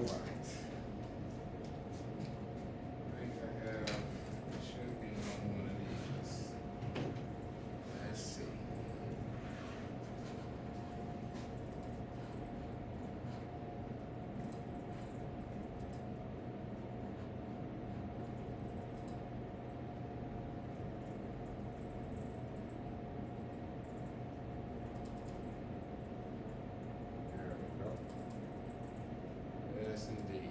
right. I think I have, it should be on one of these. Let's see. There we go. Yes, indeed.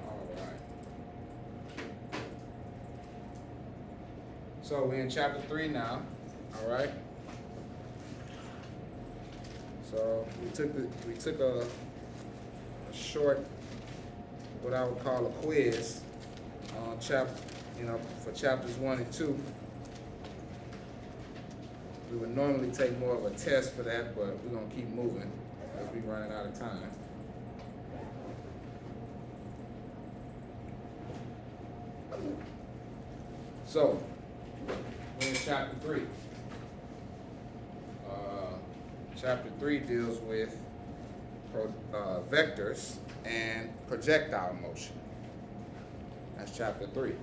All right. So we're in chapter 3 now. All right. So we took a short, what I would call a quiz on for chapters 1 and 2. We would normally take more of a test for that, but we're gonna keep moving as we're running out of time. So, we're in chapter 3. Chapter 3 deals with vectors and projectile motion. That's chapter 3.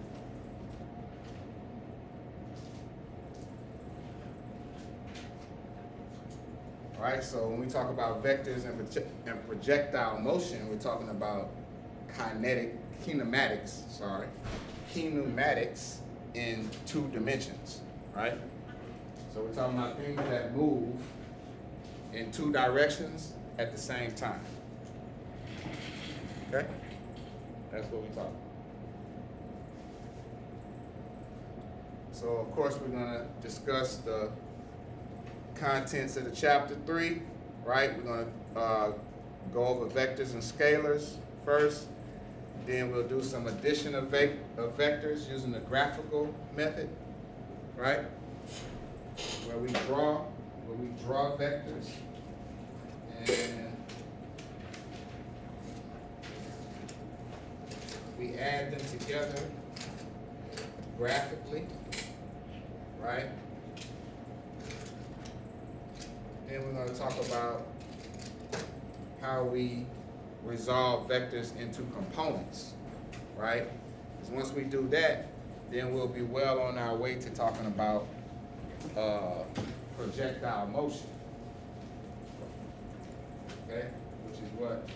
All right, so when we talk about vectors and projectile motion, we're talking about kinematics in 2 dimensions, right? So we're talking about things that move in 2 directions at the same time. Okay? That's what we're talking about. So of course we're gonna discuss the contents of the chapter 3, right? We're gonna go over vectors and scalars first. Then we'll do some addition of vectors using the graphical method, right? Where we draw vectors and we add them together graphically, right? Then we're going to talk about how we resolve vectors into components, right? Because once we do that, then we'll be well on our way to talking about projectile motion, okay? Which is what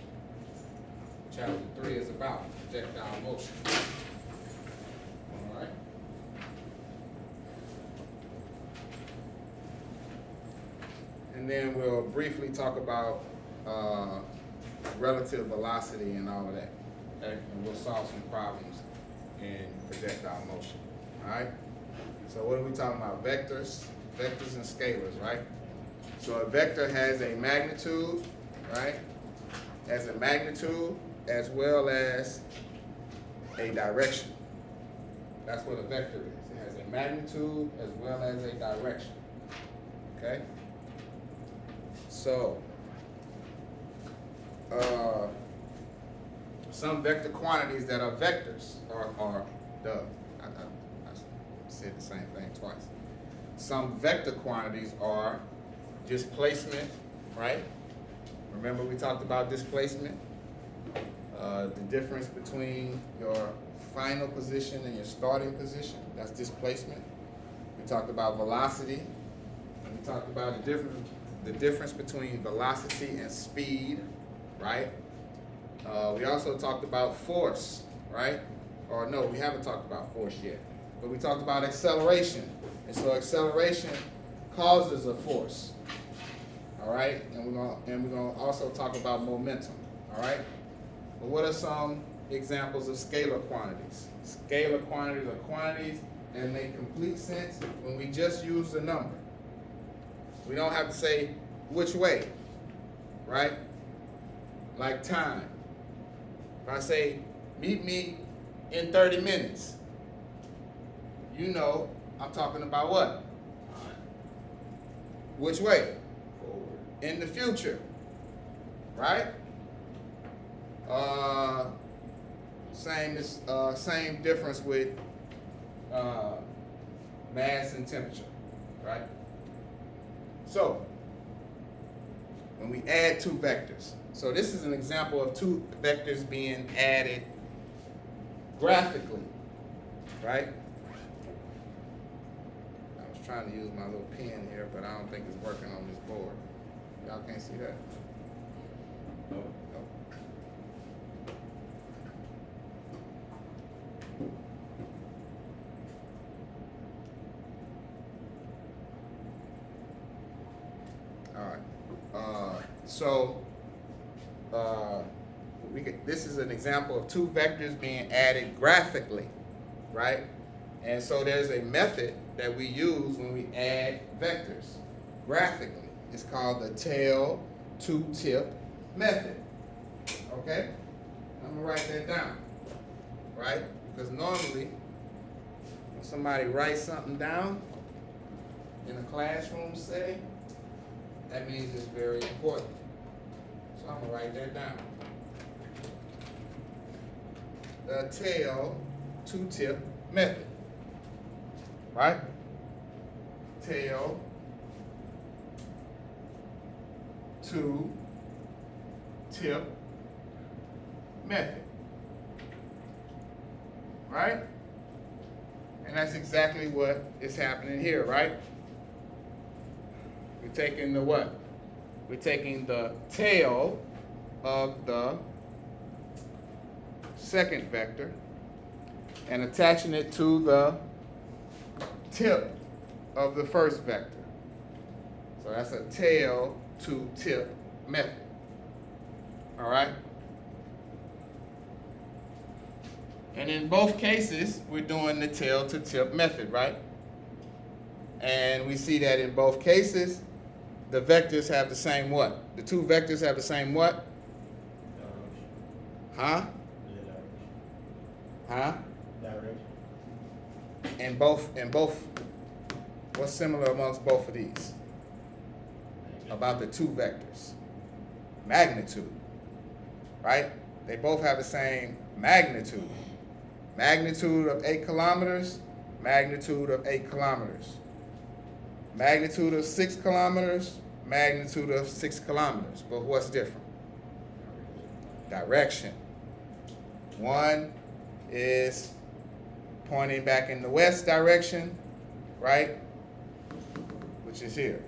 chapter 3 is about, projectile motion. All right? And then we'll briefly talk about relative velocity and all of that, okay? And we'll solve some problems in projectile motion, all right? So what are we talking about? Vectors and scalars, right? So a vector has a magnitude, right? Has a magnitude as well as a direction. That's what a vector is. It has a magnitude as well as a direction, okay? So, some vector quantities that are vectors I said the same thing twice. Some vector quantities are displacement, right? Remember we talked about displacement? The difference between your final position and your starting position, that's displacement. We talked about velocity, and we talked about the difference between velocity and speed, right? We also talked about force, right? Or no, we haven't talked about force yet. But we talked about acceleration. And so acceleration causes a force. All right? And we're gonna also talk about momentum. All right? But what are some examples of scalar quantities? Scalar quantities are quantities that make complete sense when we just use the number. We don't have to say which way, right? Like time. If I say, meet me in 30 minutes, you know I'm talking about what? Which way? Forward. In the future, right? Same difference with mass and temperature, right? So, when we add two vectors. So this is an example of two vectors being added graphically, right? I was trying to use my little pen here, but I don't think it's working on this board. Y'all can't see that? No. No. All right. This is an example of two vectors being added graphically, right? And so there's a method that we use when we add vectors graphically. It's called the tail to tip method. Okay? I'm gonna write that down, right? Because normally when somebody writes something down in a classroom setting, that means it's very important. So I'm gonna write that down. The tail to tip method. Right? Tail to tip method. Right? And that's exactly what is happening here, right? We're taking the what? We're taking the tail of the second vector and attaching it to the tip of the first vector. So that's a tail to tip method. All right? And in both cases, we're doing the tail to tip method, right? And we see that in both cases, the vectors have the same what? The two vectors have the same what? Huh? Huh? Direction. And both, what's similar amongst both of these? About the two vectors. Magnitude. Right? They both have the same magnitude. Magnitude of 8 kilometers, magnitude of 8 kilometers. Magnitude of 6 kilometers, magnitude of 6 kilometers. But what's different? Direction. One is pointing back in the west direction, right? Which is here,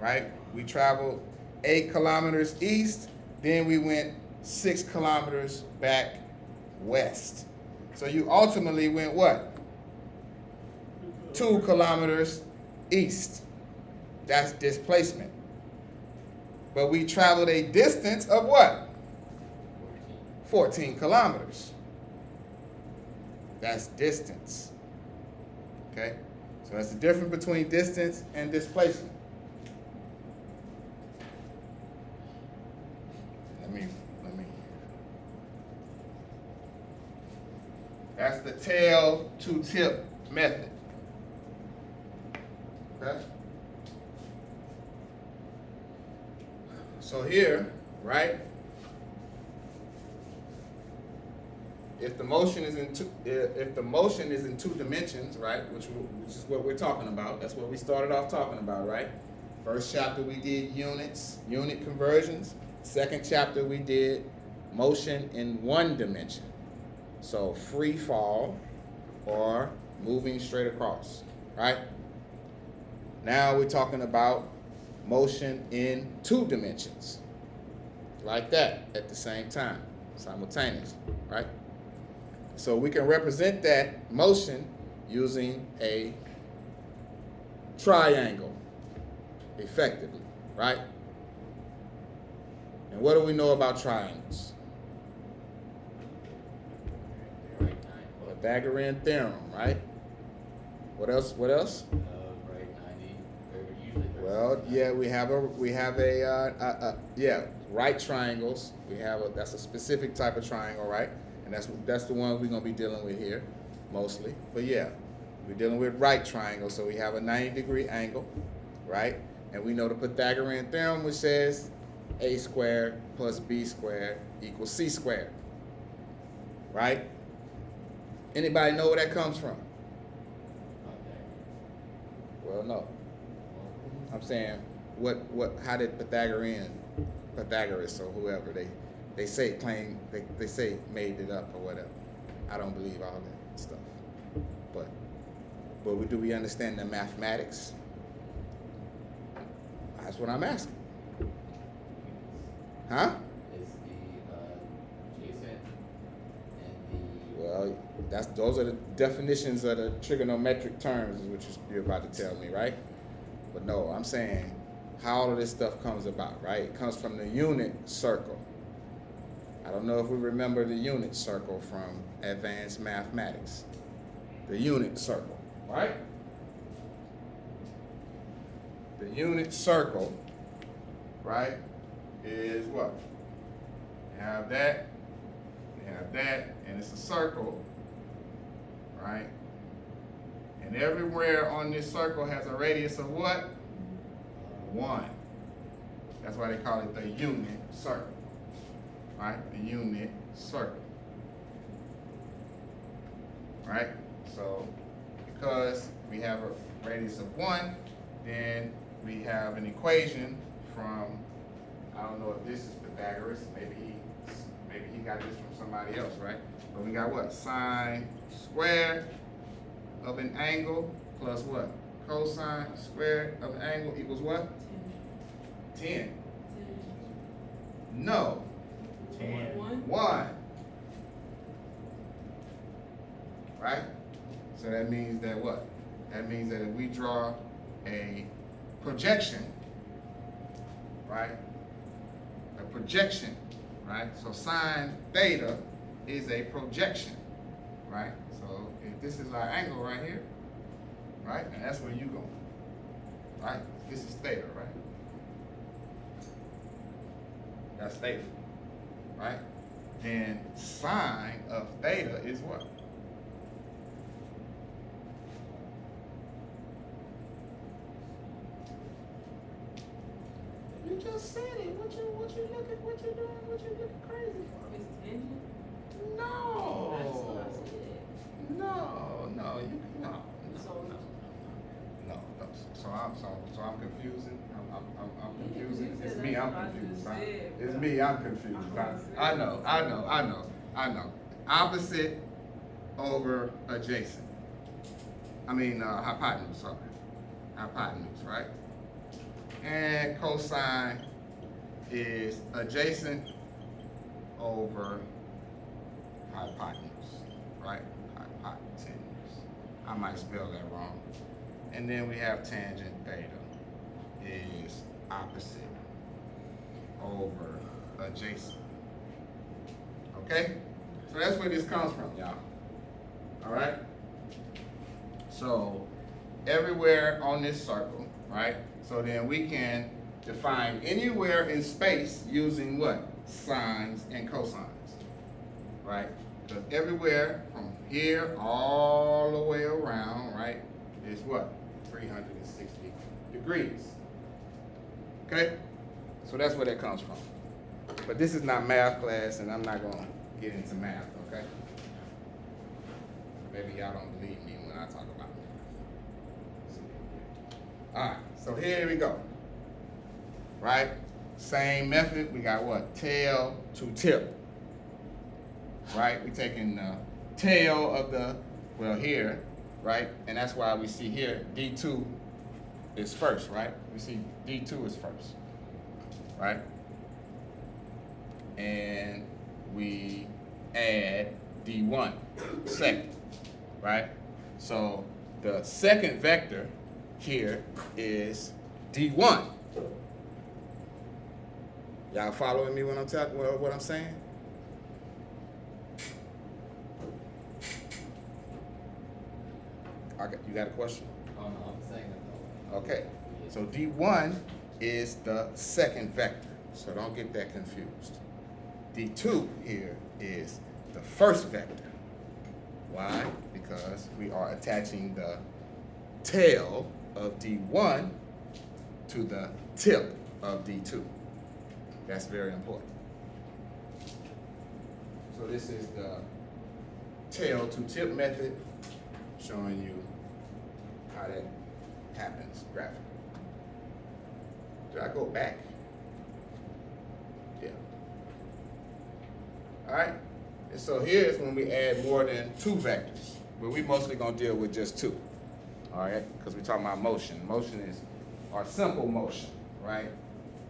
right? We traveled 8 kilometers east, then we went 6 kilometers back west. So you ultimately went what? 2 kilometers east. That's displacement. But we traveled a distance of what? 14 kilometers. That's distance. Okay? So that's the difference between distance and displacement. Let me. That's the tail to tip method. Okay? So here, right? If the motion is in two dimensions, right, which is what we're talking about. That's what we started off talking about, right? First chapter we did units, unit conversions. Second chapter we did motion in one dimension. So free fall or moving straight across, right? Now we're talking about motion in two dimensions, like that at the same time, simultaneously, right? So we can represent that motion using a triangle effectively, right? And what do we know about triangles? Pythagorean theorem, right? What else? Right 90, or usually. Well, yeah, we have right triangles. That's a specific type of triangle, right? And that's the one we're gonna be dealing with here, mostly. But yeah, we're dealing with right triangles, so we have a 90-degree angle, right? And we know the Pythagorean theorem, which says a squared plus b squared equals c squared, right? Anybody know where that comes from? Well, no. I'm saying how did Pythagoras or whoever they say they say made it up or whatever. I don't believe all that stuff. But do we understand the mathematics? That's what I'm asking. Huh? It's the adjacent and the. Well, those are the definitions of the trigonometric terms, is what you're about to tell me, right? But no, I'm saying how all of this stuff comes about, right? It comes from the unit circle. I don't know if we remember the unit circle from advanced mathematics. The unit circle, right? The unit circle, right, is what? You have that, and it's a circle, right? And everywhere on this circle has a radius of what? 1. That's why they call it the unit circle, right? The unit circle, right? So, because we have a radius of 1, then we have an equation from, I don't know if this is Pythagoras, maybe he got this from somebody else, right? But we got what? Sine squared of an angle plus what? Cosine squared of an angle equals what? 10. No. 1. Right? So that means that what? That means that if we draw a projection, right? A projection, right? So sine theta is a projection, right? So if this is our angle right here, right? And that's where you go, right? This is theta, right? That's theta, right? Then sine of theta is what? You just said it. What you looking? What you doing? What you looking crazy for? It's tangent. No. That's what I said. No. You no. So- So I'm confusing. I'm You confusing. said It's that's me. I'm what I confused. just Huh? said. It's me. I'm confused. I know. Opposite over adjacent. Hypotenuse. Sorry, hypotenuse. Right. And cosine is adjacent over hypotenuse, right? Hypotenuse. I might spell that wrong. And then we have tangent theta is opposite over adjacent. Okay? So that's where this comes from, y'all. All right? So everywhere on this circle, right? So then we can define anywhere in space using what? Sines and cosines, right? Because everywhere from here all the way around, right, is what? 360 degrees. Okay? So that's where that comes from. But this is not math class, and I'm not going to get into math, okay? Maybe y'all don't believe me when I talk about math. All right, so here we go. Right? Same method. We got what? Tail to tip. Right? We're taking the tail of the, here, right? And that's why we see here D2 is first, right? We see D2 is first, right? And we add D1 second, right? So the second vector here is D1. Y'all following me when I'm talking what I'm saying? You got a question? Oh, no, I'm saying that though. Okay. So D1 is the second vector. So don't get that confused. D2 here is the first vector. Why? Because we are attaching the tail of D1 to the tip of D2. That's very important. So this is the tail to tip method, showing you how that happens graphically. Did I go back? Yeah. All right. And so here's when we add more than two vectors, but we mostly gonna deal with just two. All right, because we're talking about motion. Motion is our simple motion, right?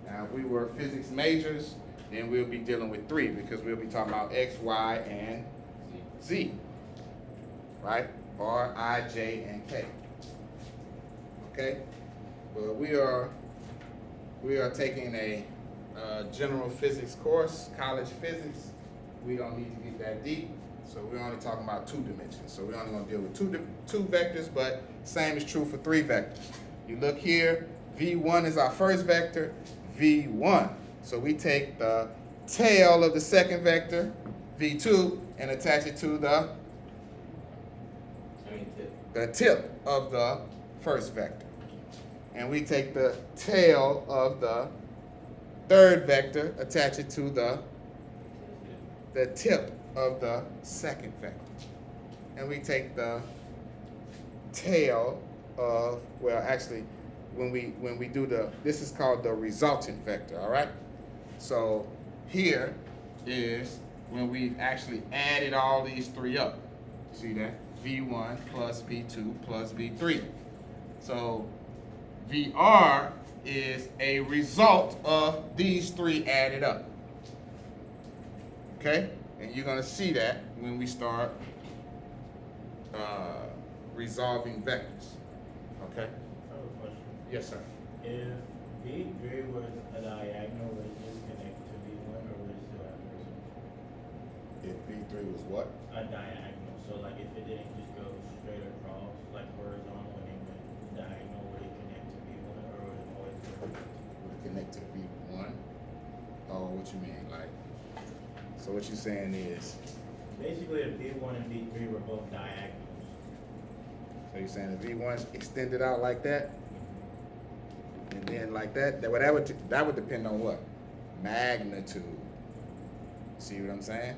Now, if we were physics majors, then we'll be dealing with three because we'll be talking about X, Y, and Z, right? R, I, J, and K. Okay, but we are taking a general physics course, college physics. We don't need to get that deep, so we're only talking about two dimensions. So we're only going to deal with two vectors, but same is true for three vectors. You look here, V1 is our first vector, V1. So we take the tail of the second vector, V2, and attach it to the tip of the first vector. And we take the tail of the third vector, attach it to the tip of the second vector. And we take the tail of, well, actually, when we do this is called the resultant vector, all right? So here is when we've actually added all these three up. See that? V1 plus V2 plus V3. So VR is a result of these three added up. Okay? And you're going to see that when we start resolving vectors. Okay? I have a question. Yes, sir. If V3 was a diagonal, would it just connect to V1 or would it still have vertical? If V3 was what? A diagonal. So like if it didn't just go straight across, like horizontal and then went diagonal, would it connect to V1 or would it always go vertical? Would it connect to V1? Oh, what you mean? Like, so what you're saying is, Basically, if V1 and V3 were both diagonals. so you're saying if V1 extended out like that, and then like that, that would depend on what? Magnitude. See what I'm saying?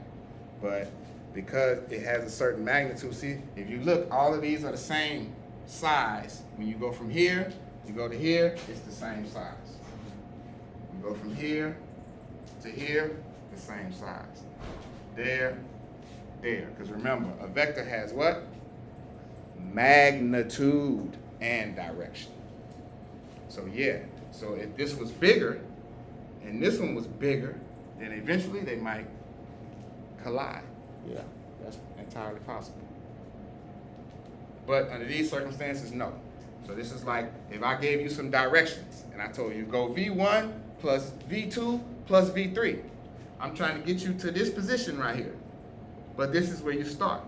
But because it has a certain magnitude, see, if you look, all of these are the same size. When you go from here, you go to here, it's the same size. You go from here to here, the same size. There, there. Because remember, a vector has what? Magnitude and direction. So yeah, so if this was bigger and this one was bigger, then eventually they might collide. Yeah, that's entirely possible. But under these circumstances, no. So this is like if I gave you some directions and I told you go V1 plus V2 plus V3. I'm trying to get you to this position right here. But this is where you start.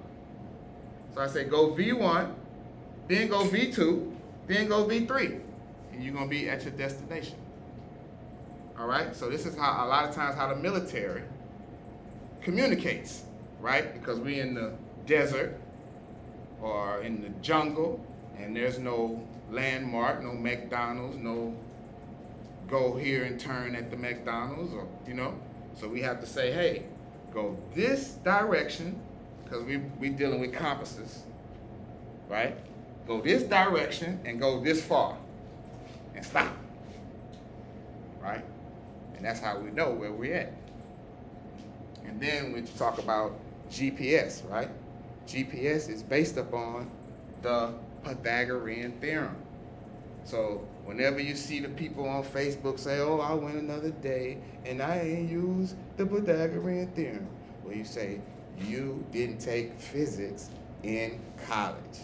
So I say go V1, then go V2, then go V3. And you're going to be at your destination. All right? So this is how, a lot of times, how the military communicates, right? Because we're in the desert or in the jungle, and there's no landmark, no McDonald's, no go here and turn at the McDonald's, or, you know? So we have to say, hey, go this direction, because we dealing with compasses, right? Go this direction and go this far and stop, right? And that's how we know where we're at. And then we talk about GPS, right? GPS is based upon the Pythagorean theorem. So whenever you see the people on Facebook say, oh, I went another day and I ain't used the Pythagorean theorem, well, you say, you didn't take physics in college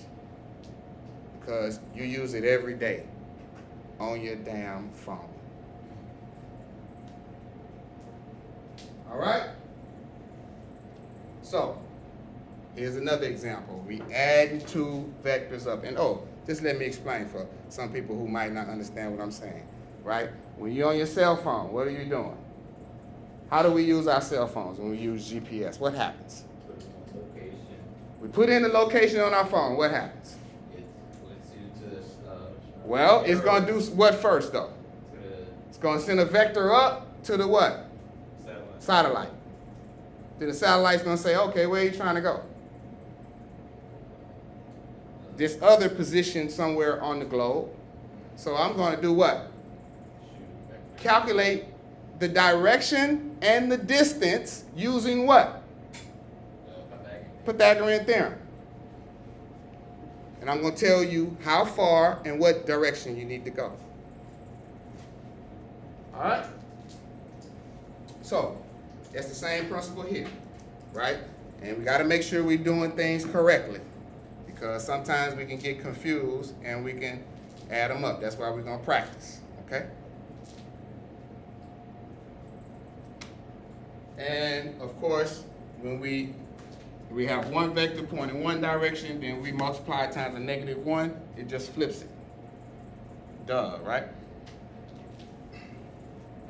because you use it every day on your damn phone. All right? So, here's another example. We add two vectors up. And just let me explain for some people who might not understand what I'm saying, right? When you're on your cell phone, what are you doing? How do we use our cell phones when we use GPS? What happens? Location. We put in the location on our phone. What happens? It puts you to this. Well, it's going to do what first, though? To the It's going to send a vector up to the what? satellite. Satellite. Then the satellite's going to say, okay, where are you trying to go? This other position somewhere on the globe. So I'm going to do what? calculate the direction and the distance using what? Pythagorean theorem. And I'm going to tell you how far and what direction you need to go. All right? So, it's the same principle here, right? And we got to make sure we're doing things correctly, because sometimes we can get confused and we can add them up. That's why we're going to practice, okay? And, of course, when we have one vector pointing one direction, then we multiply it times a -1, it just flips it. Duh, right?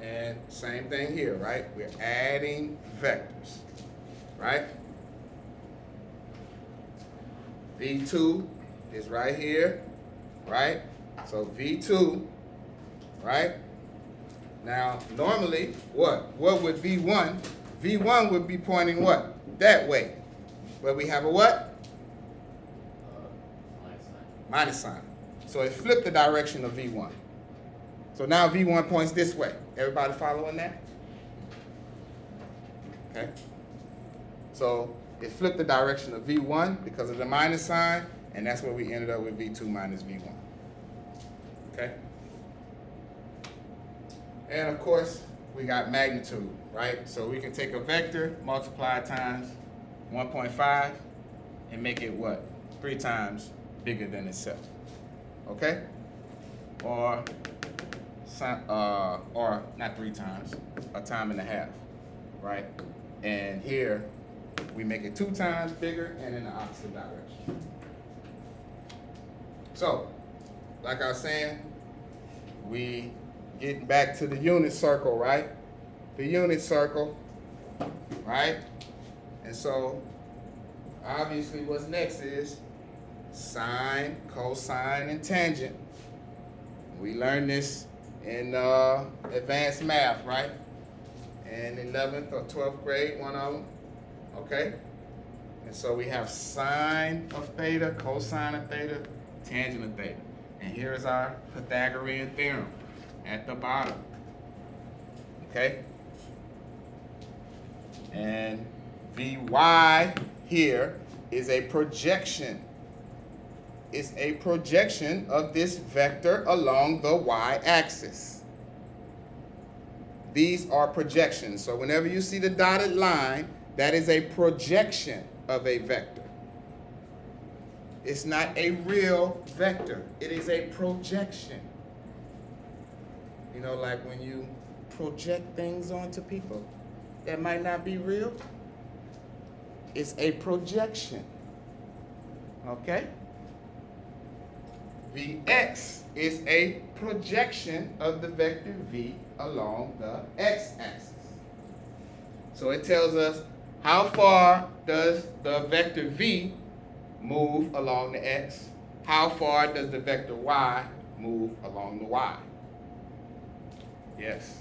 And same thing here, right? We're adding vectors, right? V2 is right here, right? So V2, right? Now, normally, what? What would V1? V1 would be pointing what? That way. Where we have a what? Minus sign. So it flipped the direction of V1. So now V1 points this way. Everybody following that? Okay. So it flipped the direction of V1 because of the minus sign, and that's where we ended up with V2 minus V1. Okay? And of course, we got magnitude, right? So we can take a vector, multiply it times 1.5, and make it what? 3 times bigger than itself. Okay? Or not 3 times, a time and a half, right? And here, we make it 2 times bigger and in the opposite direction. So, like I was saying, we getting back to the unit circle, right? The unit circle, right? And so, obviously what's next is sine, cosine, and tangent. We learned this in advanced math, right? In 11th or 12th grade, one of them, okay? And so we have sine of theta, cosine of theta, tangent of theta. And here's our Pythagorean theorem at the bottom, okay? And Vy here is a projection. It's a projection of this vector along the y-axis. These are projections. So whenever you see the dotted line, that is a projection of a vector. It's not a real vector. It is a projection. You know, like when you project things onto people that might not be real. It's a projection. Okay? Vx is a projection of the vector v along the x-axis. So it tells us how far does the vector v move along the x? How far does the vector y move along the y? Yes.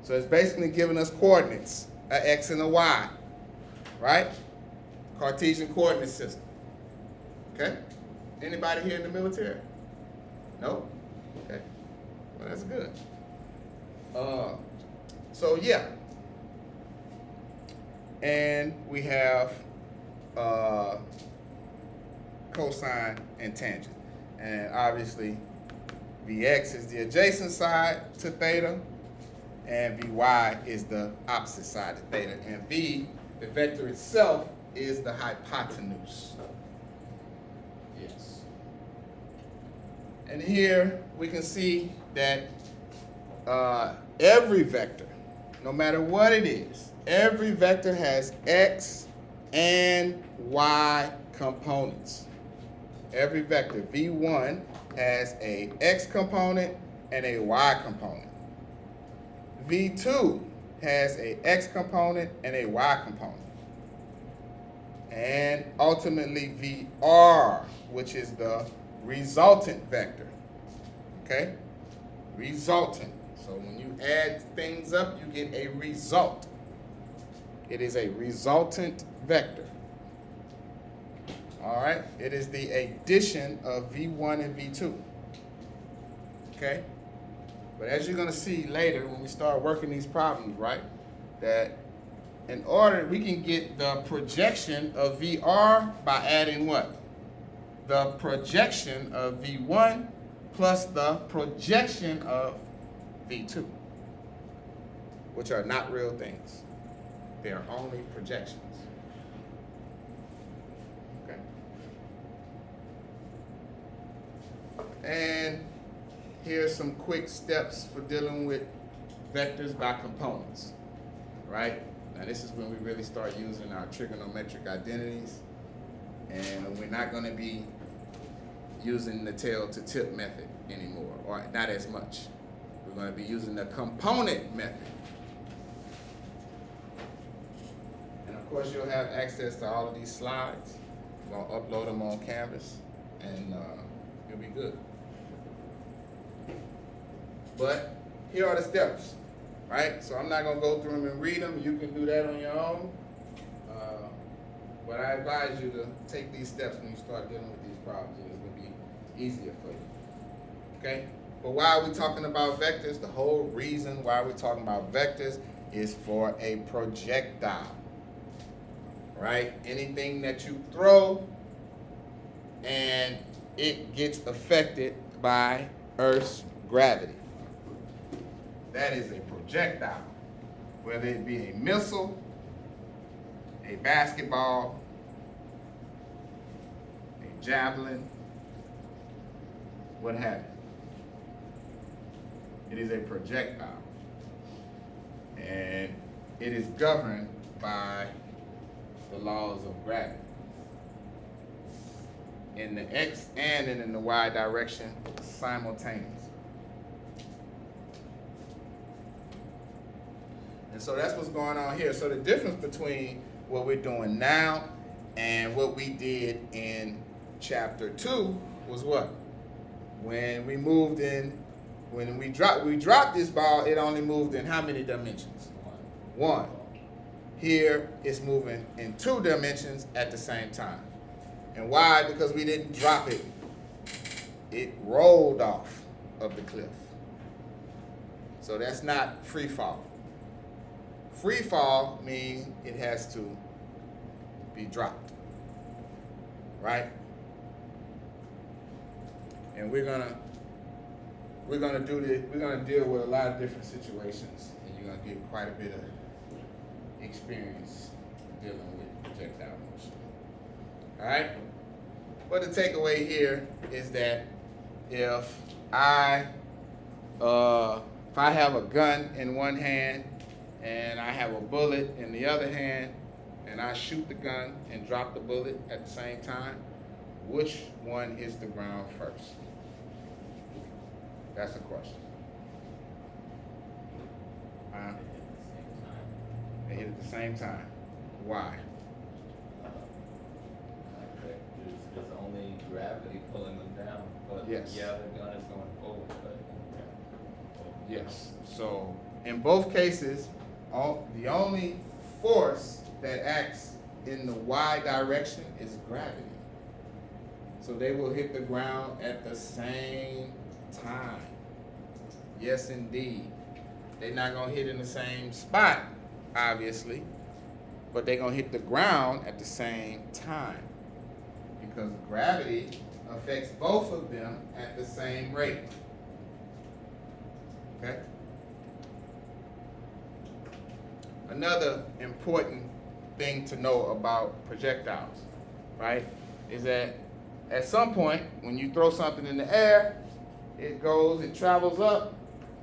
So it's basically giving us coordinates, an x and a y, right? Cartesian coordinate system. Okay? Anybody here in the military? No? Okay. Well, that's good. So yeah. And we have cosine and tangent. And obviously, Vx is the adjacent side to theta, and Vy is the opposite side to theta. And V, the vector itself, is the hypotenuse. Yes. And here we can see that every vector, no matter what it is, every vector has x and y components. Every vector, V1, has a x component and a y component. V2 has a x component and a y component. And ultimately VR, which is the resultant vector. Okay? Resultant. So when you add things up, you get a result. It is a resultant vector. All right? It is the addition of V1 and V2. Okay? But as you're gonna see later when we start working these problems, right, that in order we can get the projection of VR by adding what? The projection of V1 plus the projection of V2, which are not real things. They are only projections. Okay. And here's some quick steps for dealing with vectors by components, right? Now this is when we really start using our trigonometric identities, and we're not going to be using the tail to tip method anymore, or not as much. We're going to be using the component method. And of course you'll have access to all of these slides. We're going to upload them on Canvas, and you'll be good. But here are the steps, right? So I'm not going to go through them and read them. You can do that on your own. But I advise you to take these steps when you start dealing with these problems, and it's going to be easier for you. Okay? But why are we talking about vectors? The whole reason why we're talking about vectors is for a projectile, right? Anything that you throw and it gets affected by Earth's gravity. That is a projectile, whether it be a missile, a basketball, a javelin, what have you. It is a projectile, and it is governed by the laws of gravity in the X and in the Y direction simultaneously. And so that's what's going on here. So the difference between what we're doing now and what we did in chapter 2 was what? When we moved in, when we dropped this ball, it only moved in how many dimensions? One. Here it's moving in 2 dimensions at the same time. And why? Because we didn't drop it. It rolled off of the cliff. So that's not free fall. Free fall means it has to be dropped, right? And we're gonna do this. We're gonna deal with a lot of different situations, and you're gonna get quite a bit of experience dealing with projectile motion. All right. But the takeaway here is that if I have a gun in one hand and I have a bullet in the other hand, and I shoot the gun and drop the bullet at the same time, which one hits the ground first? That's the question. They hit at the same time. Why? There's only gravity pulling them down, but Yes. yeah, the gun is going forward, but Yes. So in both cases, the only force that acts in the Y direction is gravity. So they will hit the ground at the same time. Yes, indeed. They're not gonna hit in the same spot, obviously, but they're gonna hit the ground at the same time because gravity affects both of them at the same rate. Okay? Another important thing to know about projectiles, right, is that at some point when you throw something in the air, it travels up,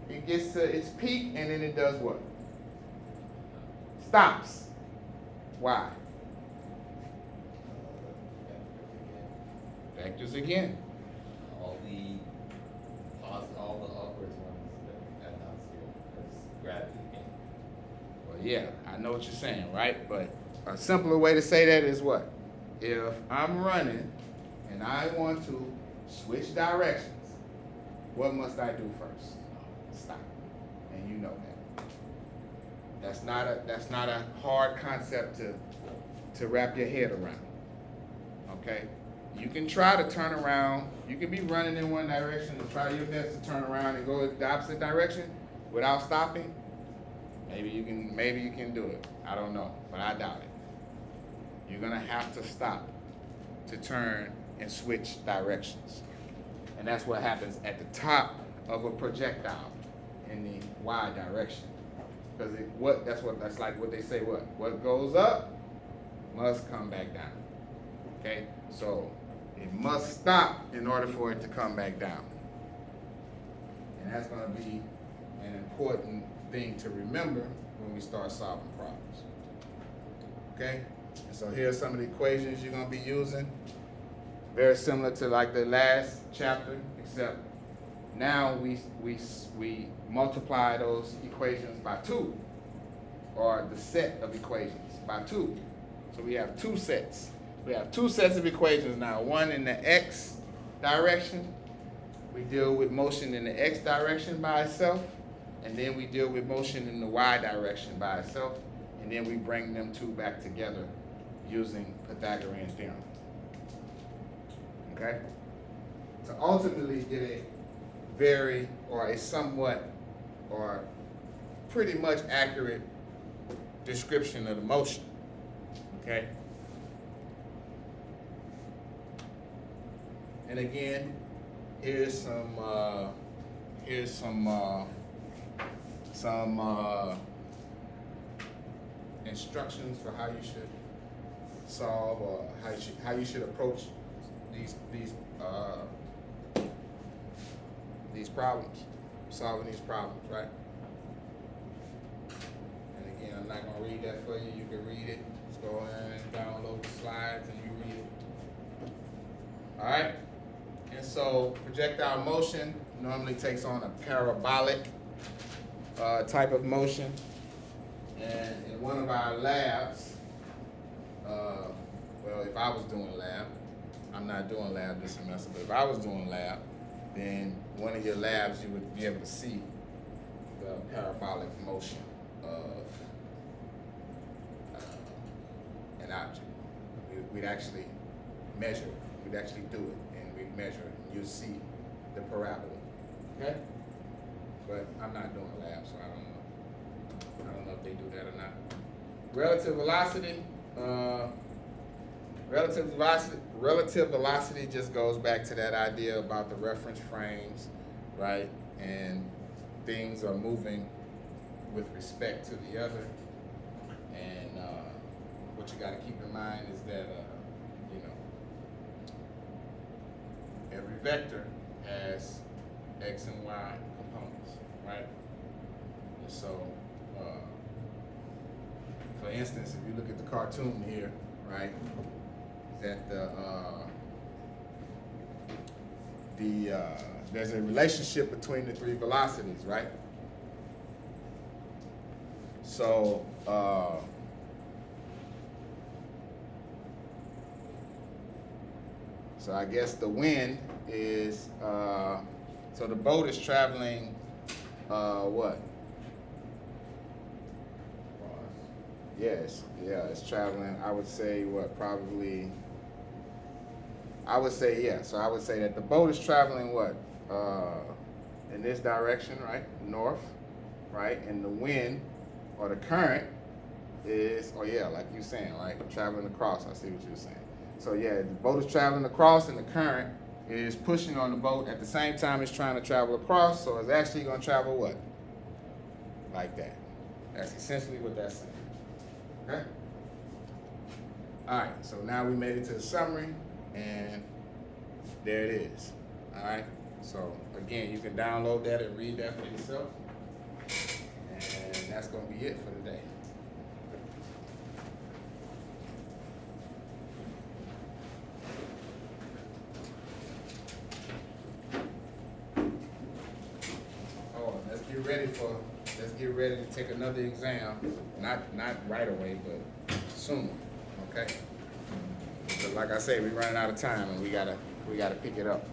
it gets to its peak, and then it does what? Stops. Why? Vectors again. all the upwards ones that not zero because gravity again. Well, yeah, I know what you're saying, right? But a simpler way to say that is what? If I'm running and I want to switch directions, what must I do first? Stop. And you know that. That's not a hard concept to wrap your head around. Okay? you can try to turn around. You can be running in one direction and try your best to turn around and go the opposite direction without stopping. Maybe you can do it. I don't know, but I doubt it. You're gonna have to stop to turn and switch directions. And that's what happens at the top of a projectile in the Y direction. Because that's like what they say, what goes up must come back down. Okay? So it must stop in order for it to come back down. And that's gonna be an important thing to remember when we start solving problems. Okay? And so here's some of the equations you're gonna be using. Very similar to like the last chapter, except now we multiply those equations by 2, or the set of equations by 2. So we have 2 sets. We have 2 sets of equations now. One in the X direction. We deal with motion in the X direction by itself, and then we deal with motion in the Y direction by itself, and then we bring them 2 back together using Pythagorean theorem. Okay? To ultimately get a very, or a somewhat, or pretty much accurate description of the motion. Okay? And again, here's some instructions for how you should solve, or how you should approach these problems, solving these problems, right? And again, I'm not gonna read that for you. You can read it. Just go in and download the slides and you read it. All right. And so projectile motion normally takes on a parabolic type of motion. And in one of our labs, well, if I was doing lab, I'm not doing lab this semester, but if I was doing lab, then one of your labs you would be able to see the parabolic motion of an object. We'd actually measure it. We'd actually do it, and we'd measure it, and you'll see the parabola. Okay? But I'm not doing lab, so I don't know if they do that or not. Relative velocity. Relative velocity just goes back to that idea about the reference frames, right? And things are moving with respect to the other. And what you got to keep in mind is that, every vector has X and Y components, right? And so, for instance, if you look at the cartoon here, right, that there's a relationship between the 3 velocities, right? So so I guess the wind is so the boat is traveling what? Yes, yeah, it's traveling. I would say what, probably. I would say, yeah. So I would say that the boat is traveling what? In this direction, right? North, right? And the wind or the current is, oh yeah, like you're saying, right? Traveling across. I see what you're saying. So yeah, the boat is traveling across, and the current is pushing on the boat at the same time it's trying to travel across. So it's actually going to travel what? Like that. That's essentially what that's saying. Okay? All right, so now we made it to the summary, and there it is. All right, so again, you can download that and read that for yourself, and that's going to be it for today. Oh, let's get ready to take another exam. Not right away, but soon. Okay. But like I say, we're running out of time, and we gotta pick it up.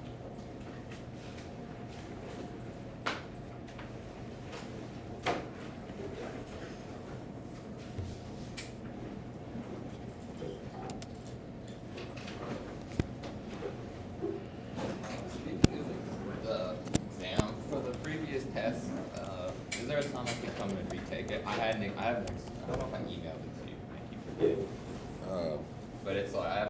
I have an, I don't know if I emailed it to you, I keep forgetting. Uh, But it's like, I have